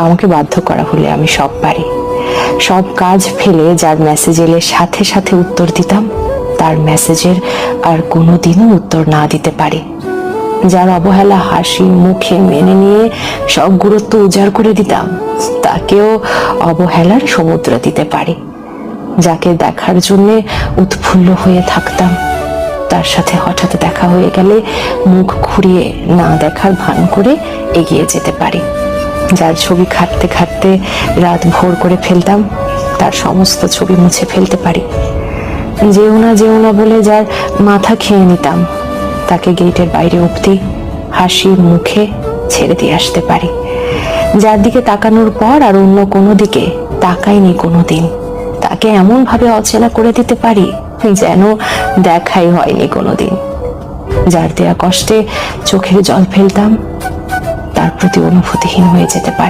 আমাকে বাধ্য করা হলে আমি সব পারি। সব কাজ ফেলে যার মেসেজ এলে সাথে সাথে উত্তর দিতাম, তার মেসেজের আর কোনোদিনও উত্তর না দিতে পারি। যার অবহেলা হাসি মুখে মেনে নিয়ে সব গুরুত্ব উজাড় করে দিতাম, তাকেও অবহেলার সমুদ্র দিতে পারি। যাকে দেখার জন্য উৎফুল্ল হয়ে থাকতাম, তার সাথে হঠাৎ দেখা হয়ে গেলে মুখ ঘুরিয়ে না দেখার ভান করে এগিয়ে যেতে পারি। যার ছবি ঘাঁটতে ঘাঁটতে রাত ভোর করে ফেলতাম, তার সমস্ত ছবি মুছে ফেলতে পারি। যেও না বলে যার মাথা খেয়ে নিতাম, তাকে গেটের বাইরে অবধি হাসি মুখে ছেড়ে দিয়ে আসতে পারি। যার দিকে তাকানোর পর আর অন্য কোনো দিকে তাকাইনি কোনোদিন, তাকে এমন ভাবে অচেনা করে দিতে পারি যেন দেখাই হয়নি কোনোদিন। যার দেয়া কষ্টে চোখের জল ফেলতাম, তার প্রতি অনুভূতিহীন হয়ে যেতে পারি।